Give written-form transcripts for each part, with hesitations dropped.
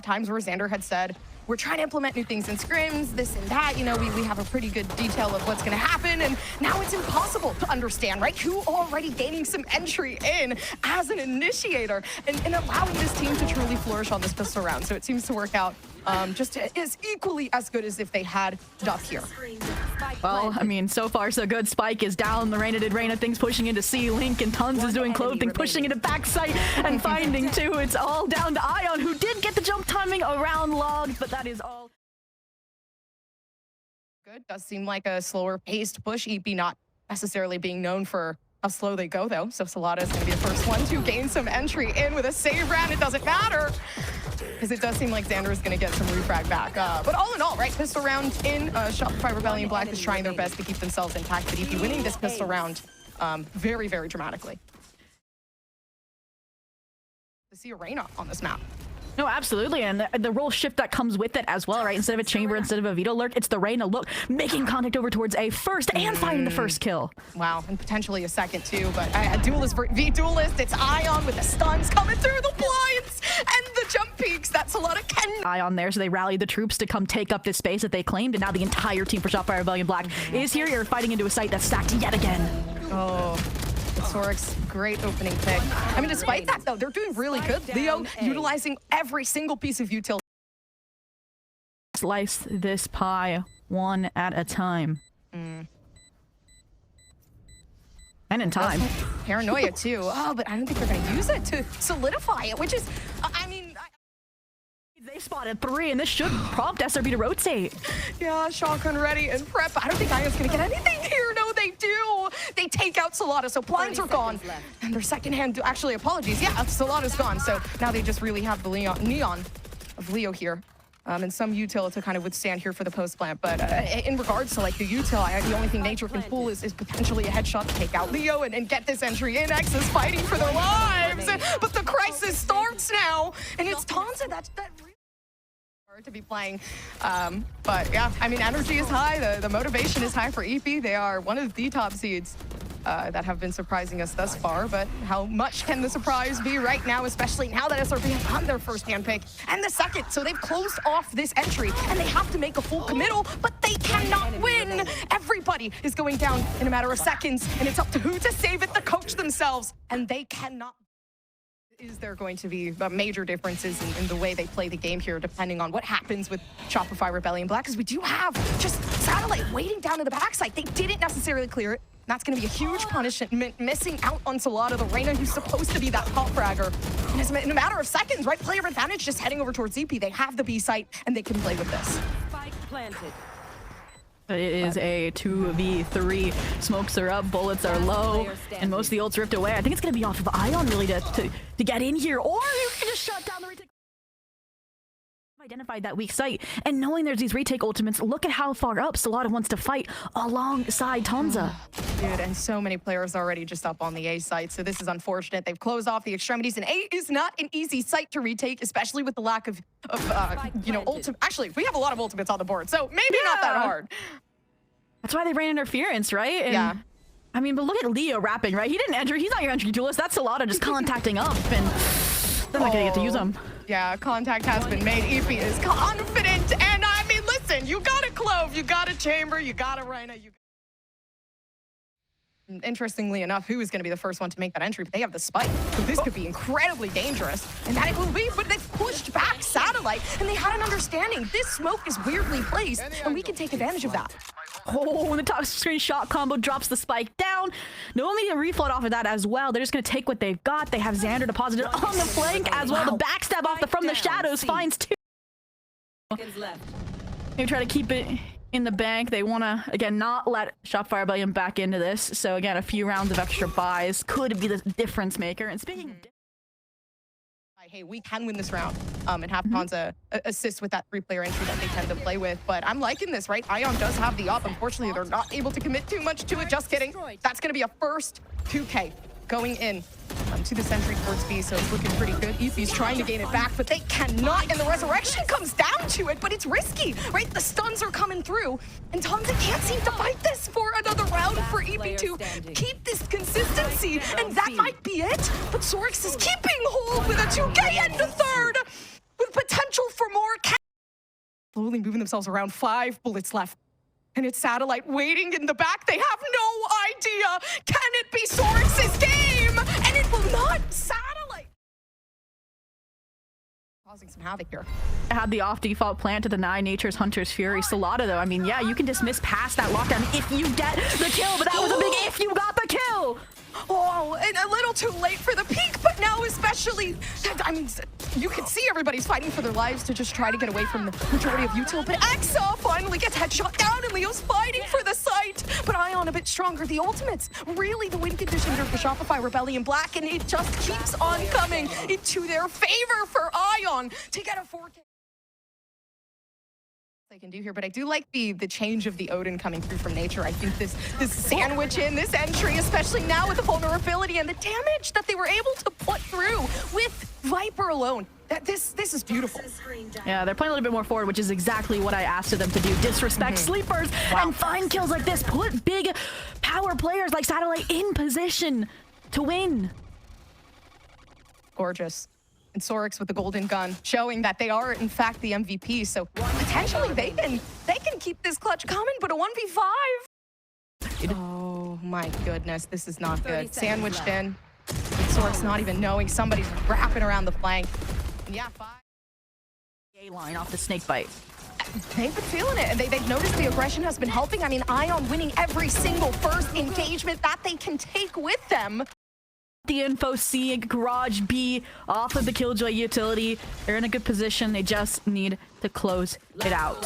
times where Xander had said, we're trying to implement new things in scrims, this and that. You know, we have a pretty good detail of what's going to happen. And now it's impossible to understand, right? Who already gaining some entry in as an initiator and allowing this team to truly flourish on this pistol round. So it seems to work out just as equally as good as if they had Duff here. Well, I mean, so far so good. Spike is down. The Reyna did Reyna things, pushing into C. Link and Tons is doing clothing, pushing into backside and finding two. It's all down to Ion, who did get the jump timing around Logged, but that is all. Good. Does seem like a slower paced push. EEPY not necessarily being known for how slow they go, though. So Salada is going to be the first one to gain some entry in with a save round. It doesn't matter, because it does seem like Xander is going to get some refrag back. But all in all, right, pistol round in. Shopify Rebellion Black is trying their best to keep themselves intact, but EEPY winning this pistol round very, very dramatically. To see a Reyna on this map. No, absolutely, and the role shift that comes with it as well, right? Instead of a chamber, instead of a Vito lurk, it's the Reyna look, making contact over towards A first and finding the first kill. Wow, and potentially a second too, but a duelist v duelist, it's Ion with the stuns coming through the blinds and the jump peaks. That's a lot of Ion there, so they rallied the troops to come take up this space that they claimed, and now the entire team for Shopify Rebellion Black is here. You're fighting into a site that's stacked yet again. Oh. Sorik's great opening pick. I mean, despite that, though, they're doing really good. Leo utilizing every single piece of utility. Slice this pie one at a time. And in time. Paranoia, too. Oh, but I don't think they're going to use it to solidify it, which is, I mean... They spotted 3, and this should prompt SRB to rotate. Yeah, shotgun ready and prep. I don't think Ion's going to get anything here. No, they do. They take out Salada, so blinds are gone. And their second hand, actually, apologies. Yeah, Salada's gone. So now they just really have the neon of Leo here. And some util to kind of withstand here for the post plant. But in regards to like the util, the only thing nature can pull is potentially a headshot to take out Leo and get this entry in. X is fighting for their lives. But the crisis starts now. And it's Tanza that to be playing. But yeah, I mean, energy is high. The motivation is high for EEPY. They are one of the top seeds that have been surprising us thus far. But how much can the surprise be right now, especially now that SRB have won their first hand pick and the second? So they've closed off this entry and they have to make a full committal, but they cannot win. Everybody is going down in a matter of seconds, and it's up to who to save it, the coach themselves, and they cannot. Is there going to be major differences in the way they play the game here, depending on what happens with Shopify Rebellion Black? Because we do have just Satellite waiting down to the backside. They didn't necessarily clear it. That's going to be a huge punishment, missing out on Salada, the Reyna who's supposed to be that top fragger. And it's in a matter of seconds, right? Player advantage just heading over towards EEPY. They have the B site, and they can play with this. Spike planted. It is a 2v3. Smokes are up, bullets are low, and most of the ults ripped away. I think it's going to be off of Ion really to get in here, or you can just shut down the retake. Identified that weak site, and knowing there's these retake ultimates, look at how far up Salada wants to fight alongside Tanza. Dude, and so many players already just up on the A site, so this is unfortunate. They've closed off the extremities, and A is not an easy site to retake, especially with the lack of you know, ultimate. Actually, we have a lot of ultimates on the board, so maybe not that hard. That's why they ran interference, right? And, yeah. I mean, but look at Leo rapping, right? He didn't enter. He's not your entry duelist. That's Salada just contacting up, and they're not gonna get to use him. Yeah, contact has been made. EEPY is confident, and I mean, listen, you got a Clove, you got a Chamber, you got a Reyna. Interestingly enough, who is going to be the first one to make that entry? But they have the spike, so this could be incredibly dangerous, and that it will be. But they've pushed back Satellite, and they had an understanding. This smoke is weirdly placed, and we can take advantage of that. Oh, and the top screen shot combo drops the spike down. No need to refloat off of that as well. They're just going to take what they've got. They have Xander deposited on the flank as well. The backstab off from the shadows finds 2. They try to keep it in the bank. They want to, again, not let Shopify Rebellion back into this. So, again, a few rounds of extra buys could be the difference maker. And speaking of... Hey, we can win this round and have Tanza assist with that 3-player entry that they tend to play with. But I'm liking this, right? Ion does have the op. Unfortunately, they're not able to commit too much to it. Just kidding. That's going to be a first 2K going in to the sentry towards B, so it's looking pretty good. EEPY's trying to gain it back, but they cannot, and the resurrection comes down to it, but it's risky, right? The stuns are coming through, and Tanza can't seem to fight this for another round for EEPY to keep this consistency, and that might be it. But Sorix is keeping hold with a 2K and a third, with potential for slowly moving themselves around. 5 bullets left. And it's Satellite waiting in the back. They have no idea. Can it be Sorix's game? And it will not. Satellite causing some havoc here. I had the off-default plant to deny Nature's Hunter's Fury. Solana, though, I mean, yeah, you can dismiss past that lockdown if you get the kill, but that was a big if you got the kill. Oh, and a little too late for the peak, but now especially, I mean, you can see everybody's fighting for their lives to just try to get away from the majority of util, but Exa finally gets headshot down, and Leo's fighting for the site, but Ion a bit stronger. The ultimates, really the win condition here for Shopify Rebellion Black, and it just keeps on coming into their favor for Ion to get a 4K. They can do here, but I do like the change of the Odin coming through from Nature. I think this sandwich in this entry, especially now with the vulnerability and the damage that they were able to put through with Viper alone. This is beautiful. Yeah, they're playing a little bit more forward, which is exactly what I asked of them to do. Disrespect sleepers and find kills like this. Put big power players like Satellite in position to win. Gorgeous. And Sorix with the golden gun, showing that they are in fact the MVP. So potentially they can keep this clutch coming, but a 1v5. Oh my goodness, this is not good. Sandwiched in. And Sorix not even knowing somebody's wrapping around the flank. And yeah, 5. A line off the snake bite. They've been feeling it, and they've noticed the aggression has been helping. I mean, Ion winning every single first engagement that they can take with them. The info, seeing Garage B off of the Killjoy utility. They're in a good position. They just need to close it out.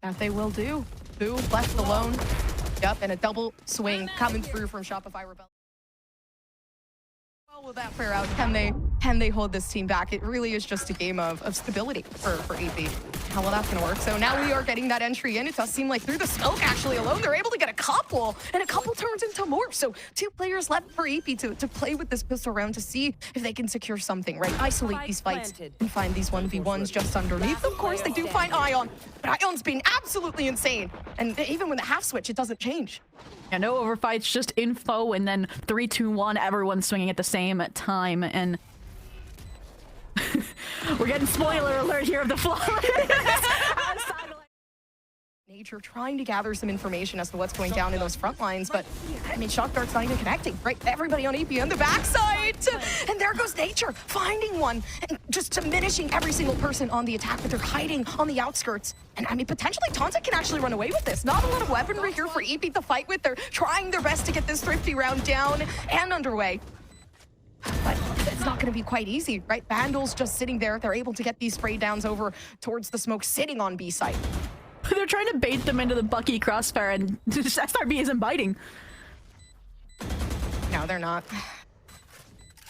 That they will do. 2 left alone. Yep, and a double swing coming through from Shopify Rebellion. How will that fare out? Can they hold this team back? It really is just a game of stability for EP. How well that's going to work. So now we are getting that entry in. It does seem like through the smoke actually alone, they're able to get a couple, and a couple turns into more. So 2 players left for EP to play with this pistol round to see if they can secure something, right? Isolate these fights and find these 1v1s just underneath. Of course, they do find Ion, but Ion's been absolutely insane. And even with the half switch, it doesn't change. Yeah, no overfights, just info, and then 3, 2, 1, everyone's swinging at the same time, and we're getting spoiler alert here of the flaw. Nature trying to gather some information as to what's going down in those front lines, but I mean, Shock Dart's not even connecting, right? Everybody on EP on the backside, and there goes Nature, finding one, and just diminishing every single person on the attack, but they're hiding on the outskirts. And I mean, potentially Tonsa can actually run away with this. Not a lot of weaponry here for EP to fight with. They're trying their best to get this thrifty round down and underway. But it's not going to be quite easy, right? Vandals just sitting there. They're able to get these spray downs over towards the smoke, sitting on B site. They're trying to bait them into the Bucky crossfire, and SRB isn't biting. No, they're not.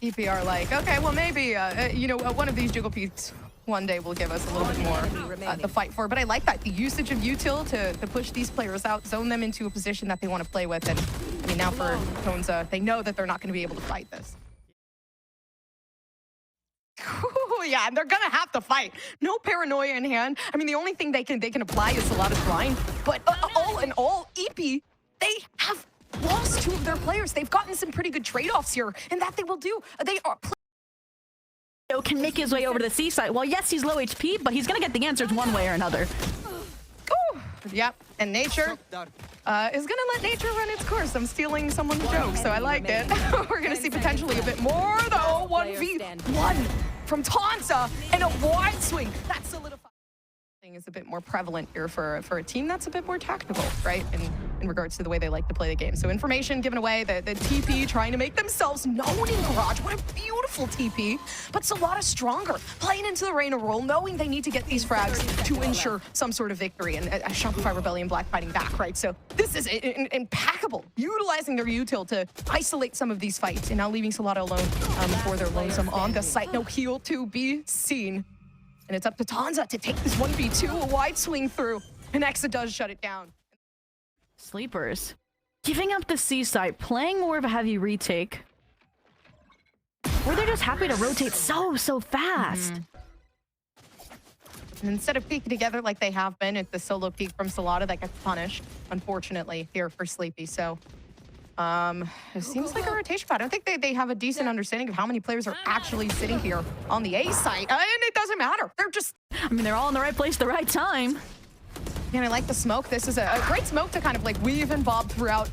EP are like, okay, well, maybe, one of these jiggle peaks one day will give us a little bit more to fight for. But I like that. The usage of util to push these players out, zone them into a position that they want to play with. And I mean, now for Tonsa, they know that they're not going to be able to fight this. Ooh, yeah, and they're gonna have to fight. No paranoia in hand. I mean, the only thing they can apply is Solana's blind. But all in all, EP, they have lost 2 of their players. They've gotten some pretty good trade-offs here, and that they will do. They are. Can make his way over to the seaside. Well, yes, he's low HP, but he's gonna get the answers one way or another. Ooh, yep, and Nature is gonna let Nature run its course. I'm stealing someone's joke, so I like it. We're gonna see potentially a bit more, though. 1v1 from Tonsa and a wide swing. That's solidified. Is a bit more prevalent here for a team that's a bit more tactical, right? In regards to the way they like to play the game. So information given away, the TP trying to make themselves known in Garage. What a beautiful TP. But Solana stronger, playing into the Reina role, knowing they need to get these frags to ensure some sort of victory. And a Shopify Rebellion Black fighting back, right? So this is impeccable, utilizing their util to isolate some of these fights and now leaving Solana alone for their lonesome on the site. No heal to be seen. And it's up to Tonsa to take this 1v2, a wide swing through. And Exa does shut it down. Sleepers. Giving up the seaside, playing more of a heavy retake. Or they're just happy to rotate so fast. And instead of peeking together like they have been, it's the solo peek from Solana that gets punished, unfortunately, here for Sleepy. So it seems like a rotation, but I don't think they have a decent understanding of how many players are actually sitting here on the A site. And it doesn't doesn't matter. They're just... I mean, they're all in the right place at the right time. And I like the smoke. This is a great smoke to kind of like weave and bob throughout.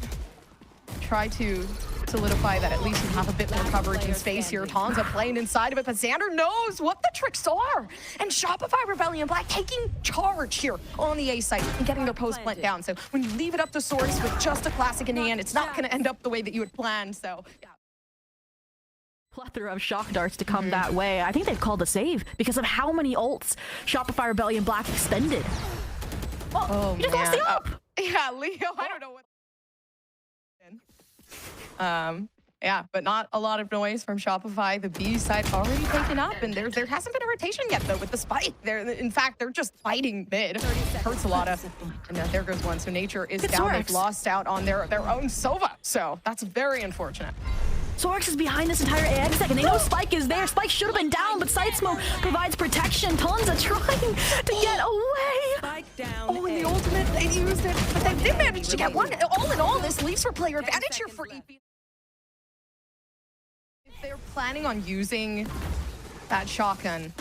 Try to solidify that at least you have a bit more coverage and space here. Tonza playing inside of it, but Xander knows what the tricks are. And Shopify Rebellion Black taking charge here on the A site and getting their post plant down. So when you leave it up to Source with just a classic in hand, it's not going to end up the way that you had planned. So, yeah. Plethora of shock darts to come that way. I think they've called a save because of how many ults Shopify Rebellion Black extended. Oh, you just lost the up. Yeah, Leo, I don't know what. Yeah, but not a lot of noise from Shopify. The B side already taken up, and there hasn't been a rotation yet though with the spike. In fact, they're just fighting mid. Hurts a lot of, and there goes one. So Nature is down. They've lost out on their own Sova. So that's very unfortunate. Sorax is behind this entire egg second. They know Spike is there. Spike should have been down, but Side Smoke provides protection. Tonza trying to get away. Spike down. Oh, and the ultimate, they used it, but they did manage to get one. All in all, this leaves for player advantage here for EEPY. If they're planning on using that shotgun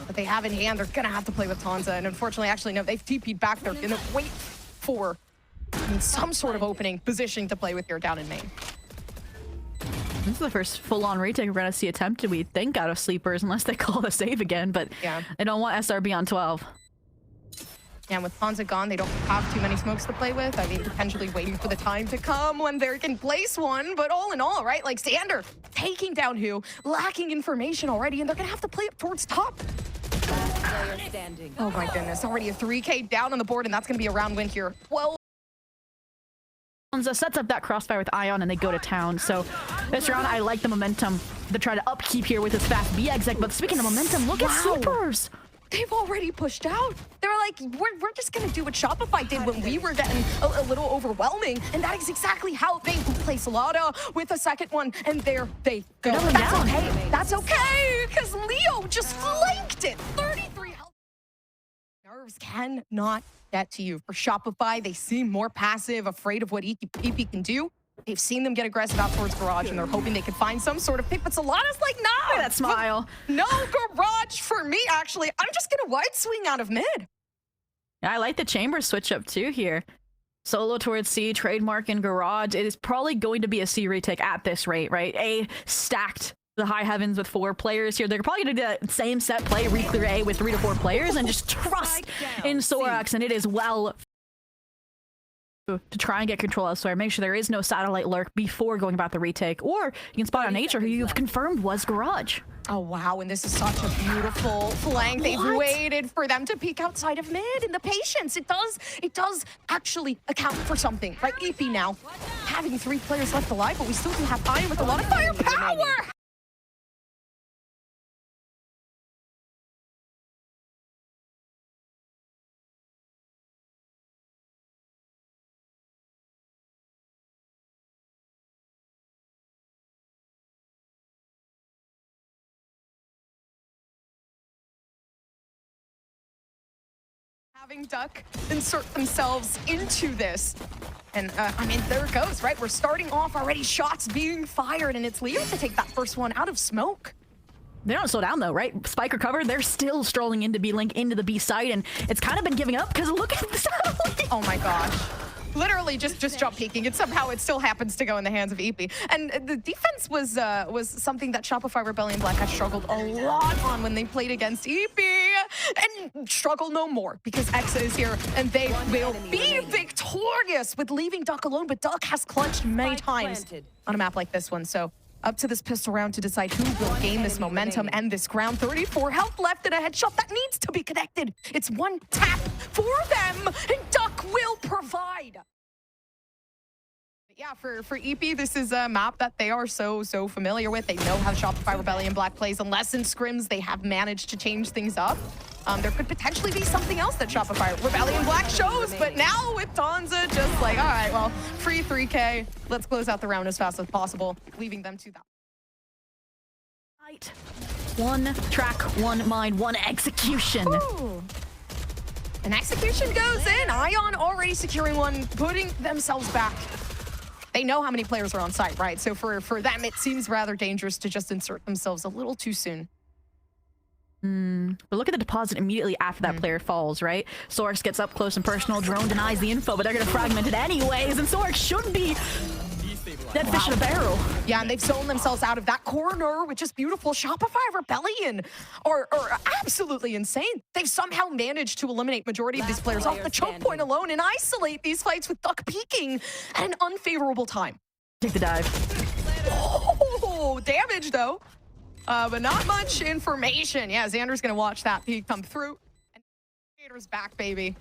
that they have in hand, they're gonna have to play with Tonza. And unfortunately, actually, no, they've TP'd back. They're gonna wait for some sort of opening position to play with here down in main. This is the first full-on retake we're going to see attempted, we think, out of Sleepers, unless they call the save again, but yeah, they don't want SRB on 12. And with Tonza gone, they don't have too many smokes to play with. I mean, potentially waiting for the time to come when they can place one, but all in all, right, like Xander taking down Who, lacking information already, and they're going to have to play up towards top. Oh my goodness, already a 3K down on the board, and that's going to be a round win here. Well, Tonza sets up that crossfire with Ion and they go to town. So this round, I like the momentum to try to upkeep here with his fast B exec. But speaking of momentum, look at Sleepers. They've already pushed out. They're like, we're just going to do what Shopify did when we were getting a little overwhelming. And that is exactly how they play Salada with a second one. And there they go. That's okay. That's okay, because Leo just flanked it. 33 health. Nerves cannot get to you. For Shopify, they seem more passive, afraid of what EEPY can do. They've seen them get aggressive out towards Garage, and they're hoping they can find some sort of pick. But Solana's like, no! Look at that smile. No Garage for me, actually. I'm just going to wide swing out of mid. Yeah, I like the chamber switch up too here. Solo towards C, trademark in Garage. It is probably going to be a C retake at this rate, right? A stacked the high heavens with 4 players here. They're probably going to do that same set play, re-clear A with 3 to 4 players, and just trust in Sorax, and it is well to try and get control elsewhere. Make sure there is no satellite lurk before going about the retake, or you can spot on Nature, who you've confirmed was Garage. Oh, wow, and this is such a beautiful flank. They've waited for them to peek outside of mid, and the patience, it does actually account for something, right? EEPY now having 3 players left alive, but we still do have Iron with a lot of firepower. Having Duck insert themselves into this. And, I mean, there it goes, right? We're starting off already, shots being fired, and it's Leo to take that first one out of smoke. They don't slow down though, right? Spike recovered, they're still strolling into B-Link, into the B site, and it's kind of been giving up, because look at this. Oh my gosh. Literally just jump peeking, and somehow it still happens to go in the hands of EEPY. And the defense was something that Shopify Rebellion Black has struggled a lot on when they played against EEPY, and struggle no more because Exa is here, and they will be victorious with leaving Duck alone. But Duck has clutched many times on a map like this one, so up to this pistol round to decide who will gain this momentum and this ground. 34 health left and a headshot that needs to be connected. It's one tap for them, and Duck will provide. Yeah, for EEPY, this is a map that they are so familiar with. They know how Shopify Rebellion Black plays. Unless in scrims, they have managed to change things up. There could potentially be something else that Shopify Rebellion Black shows, but now with Tonza just like, all right, well, free 3K. Let's close out the round as fast as possible, leaving them to that. Right. One track, one mind, one execution. Ooh. An execution goes in. Ion already securing one, putting themselves back. They know how many players are on site, right? So for them, it seems rather dangerous to just insert themselves a little too soon. But look at the deposit immediately after that player falls, right? Sorix gets up close and personal. Drone denies the info, but they're going to fragment it anyways, and Sorix should be dead fish in a barrel. Yeah, and they've zoned themselves out of that corner, which is beautiful. Shopify Rebellion are absolutely insane. They've somehow managed to eliminate majority of these players off the choke point alone and isolate these fights with Duck peeking at an unfavorable time. Take the dive. Oh, damage though. But not much information. Yeah, Xander's gonna watch that peek come through. And Gator's back, baby.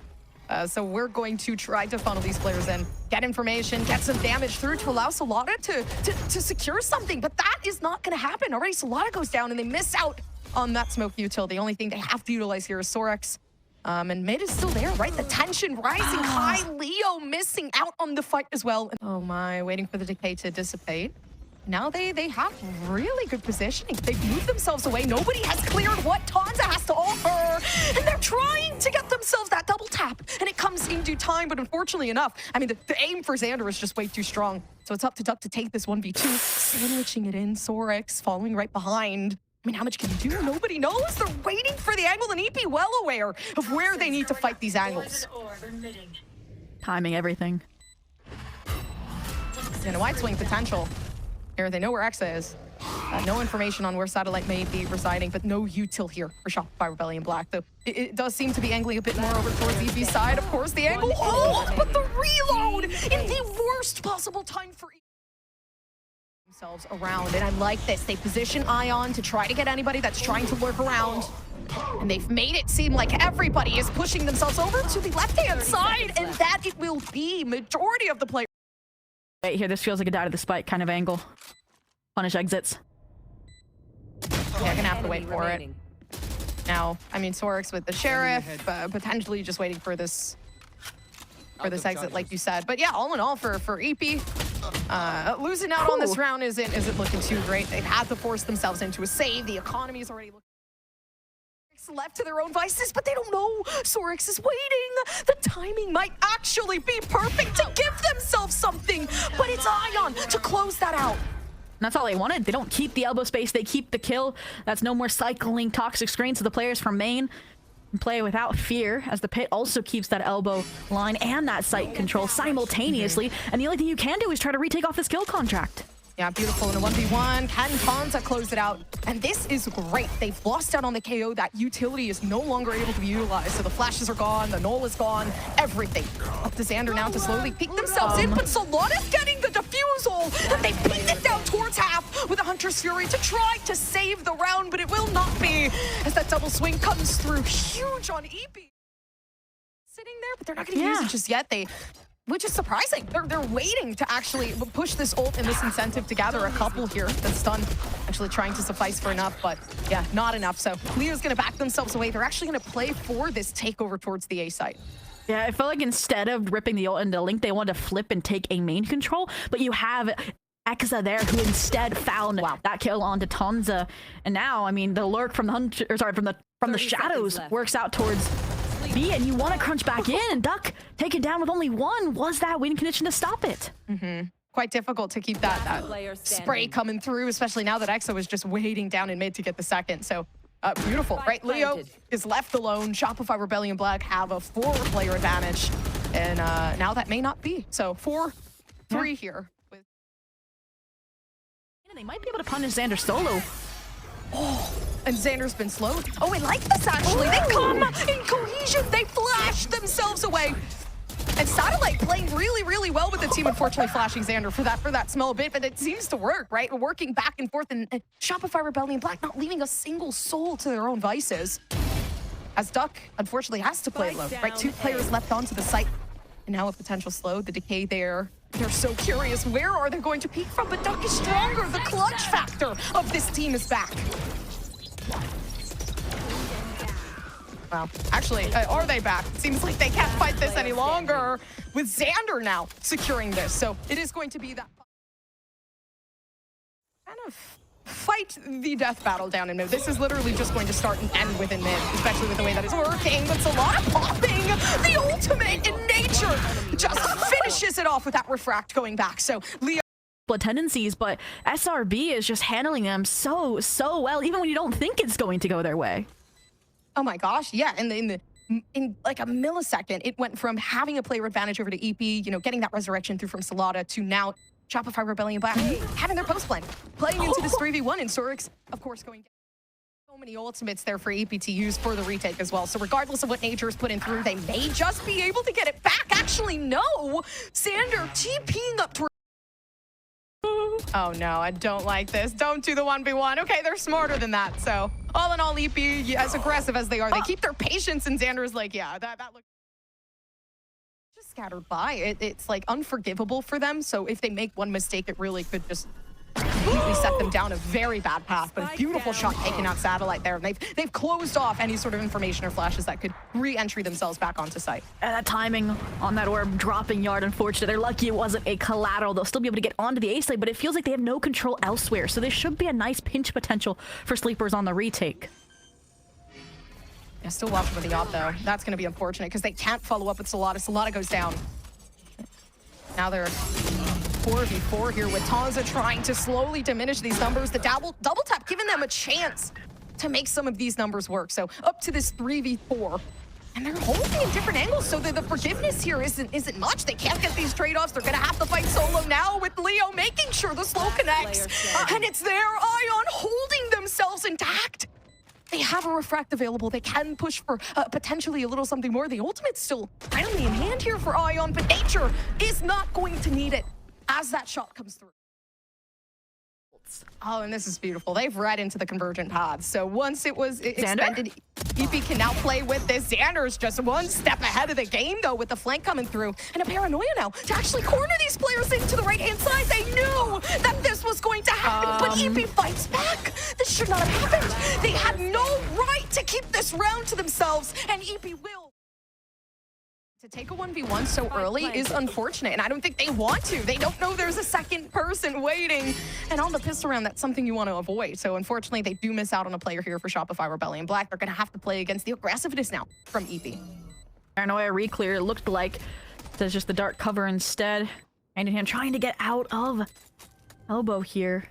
So we're going to try to funnel these players in, get information, get some damage through to allow Solana to secure something. But that is not going to happen. Already Solana goes down and they miss out on that smoke util. The only thing they have to utilize here is Sorix. And mid is still there, right? The tension rising high. Leo missing out on the fight as well. Oh my, waiting for the decay to dissipate. Now they have really good positioning. They've moved themselves away. Nobody has cleared what Tanza has to offer. And they're trying to get themselves that double tap. And it comes in due time, but unfortunately enough, I mean, the aim for Xander is just way too strong. So it's up to Duck to take this 1v2. Sandwiching it in, Sorix following right behind. I mean, how much can you do? Nobody knows. They're waiting for the angle, and EEPY well aware of where they need to fight these angles. Timing everything. And a wide swing potential. Here, they know where Exa is. No information on where Satellite may be residing, but no util here for Shopify Rebellion Black. Though it does seem to be angling a bit more over towards EEPY's side. Of course, the angle holds, but the reload in the worst possible time for themselves around. And I like this. They position Ion to try to get anybody that's trying to lurk around. And they've made it seem like everybody is pushing themselves over to the left-hand side, and that it will be majority of the players. Wait here, this feels like a die to the spike kind of angle. Punish exits. Yeah, gonna have to wait for it. Now, I mean, Sorix with the Sheriff, potentially just waiting for this exit, like you said. But yeah, all in all, for EEPY, losing out on this round isn't looking too great. They've had to force themselves into a save. The economy is already looking left to their own vices, but they don't know. Sorix is waiting. The timing might actually be perfect to give themselves something, but it's Ion to close that out. And that's all they wanted. They don't keep the elbow space, they keep the kill. That's no more cycling toxic screens, so the players from main can play without fear, as the pit also keeps that elbow line and that sight control simultaneously. And the only thing you can do is try to retake off this kill contract. Yeah, beautiful. In a 1v1, can Tanza close it out? And this is great. They've lost out on the KO. That utility is no longer able to be utilized. So the flashes are gone, the null is gone, everything. Up to Xander now to slowly peek themselves in, but Solana's getting the defusal, and they peeked it down towards half with a Hunter's Fury to try to save the round, but it will not be, as that double swing comes through huge on EEPY. Sitting there, but they're not going to use it just yet. Which is surprising. They're waiting to actually push this ult and this incentive to gather a couple here. That's done. Actually trying to suffice for enough, but yeah, not enough. So Leo's gonna back themselves away. They're actually gonna play for this takeover towards the A site. Yeah, I felt like instead of ripping the ult into Link, they wanted to flip and take a main control, but you have Exa there, who instead found that kill onto Tanza. And now, I mean, the lurk from the hunter, or sorry, from the shadows works out towards B, and you want to crunch back in, and Duck taken down with only one. Was that win condition to stop it? Quite difficult to keep that spray coming through, especially now that Exa was just waiting down in mid to get the second. So beautiful, right? Leo is left alone. Shopify Rebellion Black have a 4-player advantage, and now that may not be. So 4-3 here. They might be able to punish Xander solo. And Xander's been slowed. Oh, I like this actually. They come in cohesion. They flash themselves away. And Satellite playing really, really well with the team, unfortunately flashing Xander for that small bit, but it seems to work, right? Working back and forth, and Shopify Rebellion Black not leaving a single soul to their own vices. As Duck, unfortunately, has to play low, right? 2 players left onto the site. And now a potential slow, the decay there. They're so curious, where are they going to peek from? But Duck is stronger. The clutch factor of this team is back. Well, actually, are they back? It seems like they can't fight this any longer with Xander now securing this. So it is going to be that kind of fight the death battle down in mid. This is literally just going to start and end within mid, especially with the way that it's working. That's a lot of popping. The ultimate in nature just finishes it off with that refract going back. So Leo tendencies, but SRB is just handling them so well, even when you don't think it's going to go their way. Oh my gosh, yeah, in like a millisecond, it went from having a player advantage over to EP, you know, getting that resurrection through from Salada to now Shopify Rebellion Black having their post plan, playing into this 3v1, and Sorix, of course, going so many ultimates there for EP to use for the retake as well. So regardless of what Nature's put in through, they may just be able to get it back. Actually, no, Sander TPing up toward. Oh no, I don't like this. Don't do the 1v1. Okay, they're smarter than that. So all in all, EP, as aggressive as they are, they keep their patience, and Xander's like, yeah, that looks just scattered by. It's like unforgivable for them. So if they make one mistake, it really could just completely set them down a very bad path. But a beautiful shot taking out Satellite there. And they've closed off any sort of information or flashes that could re-entry themselves back onto site. And that timing on that orb dropping yard, unfortunate. They're lucky it wasn't a collateral. They'll still be able to get onto the A side, but it feels like they have no control elsewhere. So there should be a nice pinch potential for Sleepers on the retake. Yeah, still watching with the yacht though. That's going to be unfortunate because they can't follow up with Salada. Salada goes down. Now they're 4v4 here with Tonza trying to slowly diminish these numbers. The double tap giving them a chance to make some of these numbers work. So up to this 3v4. And they're holding in different angles, so the forgiveness here isn't much. They can't get these trade-offs. They're gonna have to fight solo now with Leo making sure the slow connects. And it's there, Ion holding themselves intact. They have a refract available. They can push for potentially a little something more. The ultimate's still finally in hand here for Ion, but Nature is not going to need it as that shot comes through. Oh, and this is beautiful. They've read into the convergent paths. So once it was expended, EP can now play with this. Xander's just one step ahead of the game, though, with the flank coming through. And a paranoia now to actually corner these players into the right-hand side. They knew that this was going to happen, but EP fights back. This should not have happened. They had no right to keep this round to themselves, and EP will. To take a 1v1 so early is unfortunate, and I don't think they want to. They don't know there's a second person waiting. And on the pistol round, that's something you want to avoid. So unfortunately, they do miss out on a player here for Shopify Rebellion Black. They're going to have to play against the aggressiveness now from EP. Paranoia reclear, it looked like there's just the dark cover instead. Hand in hand, trying to get out of elbow here.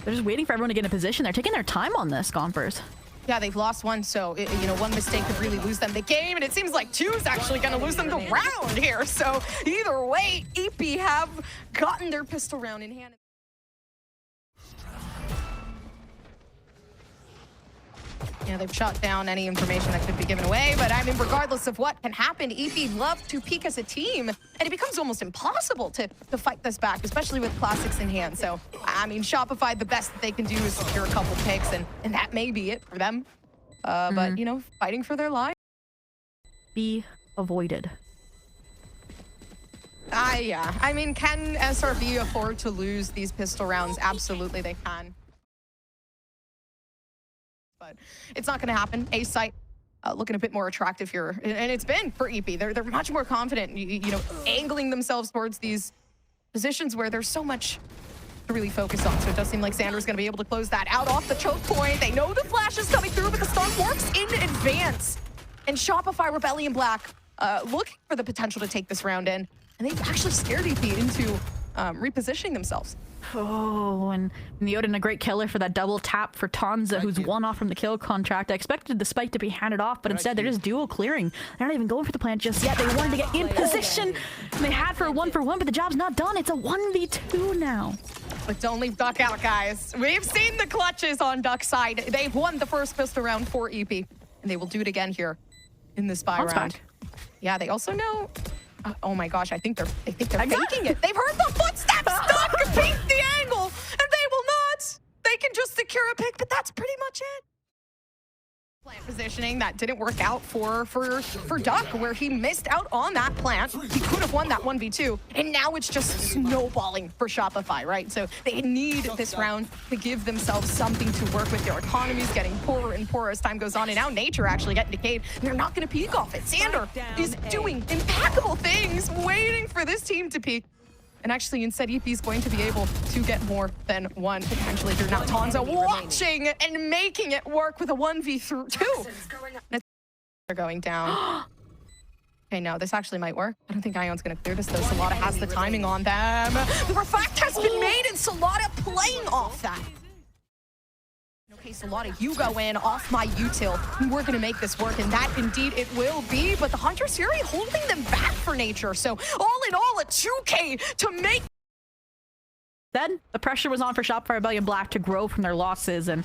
They're just waiting for everyone to get in position. They're taking their time on this, Gompers. Yeah, they've lost one, so you know, one mistake could really lose them the game, and it seems like two's actually going to lose them the round here. So either way, EP have gotten their pistol round in hand. Yeah, they've shut down any information that could be given away, but I mean, regardless of what can happen, EP love to peak as a team, and it becomes almost impossible to fight this back, especially with classics in hand. So, I mean, Shopify, the best that they can do is secure a couple picks, and that may be it for them. But, you know, fighting for their lives. Be avoided. Yeah. I mean, can SRB afford to lose these pistol rounds? Absolutely, they can. But it's not going to happen. A site looking a bit more attractive here, and it's been for EP. They're much more confident, you know, angling themselves towards these positions where there's so much to really focus on. So it does seem like Sander's going to be able to close that out off the choke point. They know the flash is coming through, but the stun works in advance. And Shopify Rebellion Black looking for the potential to take this round in, and they've actually scared EP into repositioning themselves. Oh, and Neodin, a great killer for that double tap for Tonza, who's one off from the kill contract. I expected the spike to be handed off, but instead they're just dual clearing. They're not even going for the plant just yet. They wanted to get in position. They had for a 1-for-1, but the job's not done. It's a 1v2 now. But don't leave Duck out, guys. We've seen the clutches on Duck's side. They've won the first pistol round for EP, and they will do it again here in the spy round. Yeah, they also know. Oh my gosh, I think they're faking it. They've heard the footsteps. Duck peek the angle, and they will not. They can just secure a pick, but that's pretty much it. Plant positioning that didn't work out for Duck, where he missed out on that plant. He could have won that 1v2, and now it's just snowballing for Shopify, right? So they need this round to give themselves something to work with. Their economy's getting poorer and poorer as time goes on, and now Nature actually getting decayed, and they're not going to peek off it. Sander is doing impeccable things, waiting for this team to peek. And actually, instead, EP is going to be able to get more than one potentially through. Now Tonza watching and making it work with a 1v2. They're going down. Okay, no, this actually might work. I don't think Ion's going to clear this, though. Salada has the timing on them. The refract has been made, and Salada playing off that. Okay, Solana, you go in off my util, and we're gonna make this work, and that indeed it will be, but the Hunter's Fury holding them back for nature. So all in all, a 2K to make. Then the pressure was on for Shopify Rebellion Black to grow from their losses, and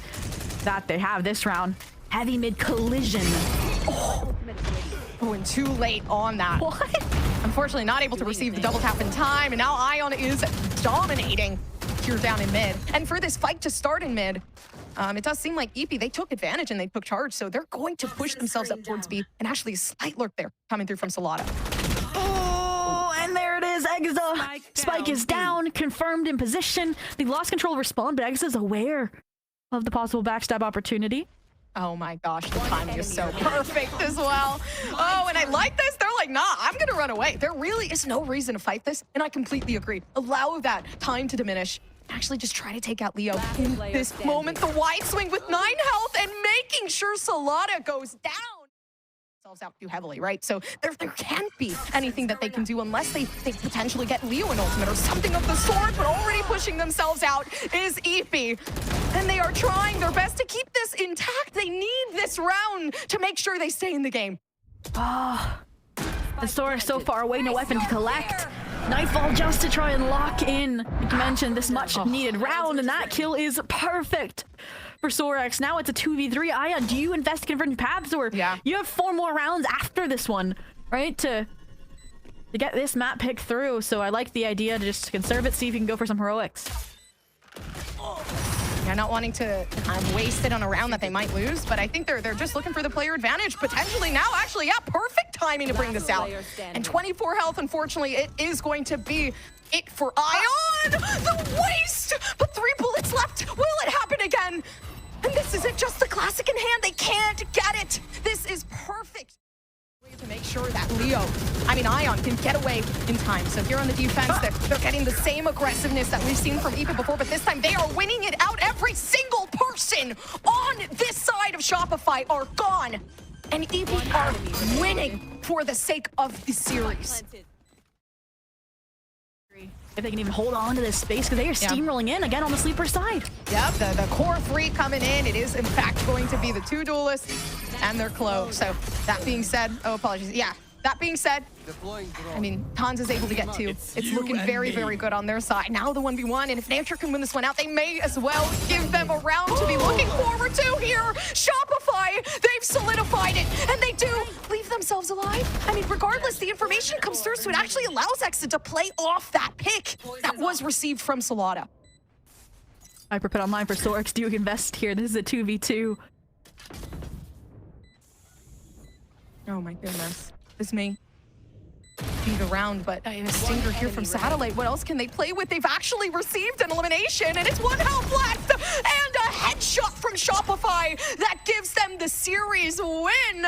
that they have this round. Heavy mid collision. Oh, and too late on that. What? Unfortunately, not able to receive the double tap in time, and now Ion is dominating here down in mid. And for this fight to start in mid, it does seem like EEPY, they took advantage and they took charge, so they're going to push themselves up towards B. And actually, a slight lurk there coming through from Solana. Oh, and there it is, Exa. Spike is down, confirmed in position. They lost control of Respawn, but Exa's aware of the possible backstab opportunity. Oh my gosh, the timing is so perfect as well. Oh, and I like this. They're like, nah, I'm gonna run away. There really is no reason to fight this, and I completely agree. Allow that time to diminish. Actually, just try to take out Leo in this moment. The wide swing with 9 health and making sure Solana goes down. Themselves out too heavily, right? So there can't be anything that they can do unless they potentially get Leo an ultimate or something of the sort, but already pushing themselves out is EEPY. And they are trying their best to keep this intact. They need this round to make sure they stay in the game. Ah, the Sora so far away, no weapon to collect. Nightfall just to try and lock in, like you mentioned, this much needed round, and that kill is perfect for Sorax. Now it's a 2v3. Ion, do you invest in converting paths, or you have 4 more rounds after this one, right, to get this map pick through? So I like the idea to just conserve it, see if you can go for some heroics. Yeah, not wanting to kind of waste it on a round that they might lose, but I think they're just looking for the player advantage potentially now. Actually, yeah, perfect timing to bring this out. And 24 health, unfortunately, it is going to be it for Ion. The waste, but 3 bullets left. Will it happen again? And this isn't just the classic in hand. They can't get it. This is perfect to make sure that Ion can get away in time. So here on the defense, they're getting the same aggressiveness that we've seen from EEPY before, but this time they are winning it out. Every single person on this side of Shopify are gone. And EEPY are winning for the sake of the series. If they can even hold on to this space, because they are steamrolling in again on the sleeper side. Yep, the core 3 coming in. It is, in fact, going to be the 2 duelists and their clove. So that being said, oh, apologies. Yeah, that being said, I mean, Tons is able to get 2. It's looking very, very good on their side. Now the 1v1, and if Nature can win this one out, they may as well give them a round to be looking forward to here. Shopify, they've solidified it, and they do leave themselves alive. I mean, regardless, the information comes through, so it actually allows Exa to play off that pick that was received from Solana. Hyper put online for Sorax. Do you invest here? This is a 2v2. Oh my goodness. This may be the round, but a stinger here from Satellite. What else can they play with? They've actually received an elimination, and it's 1 health left, and a headshot from Shopify that gives them the series win.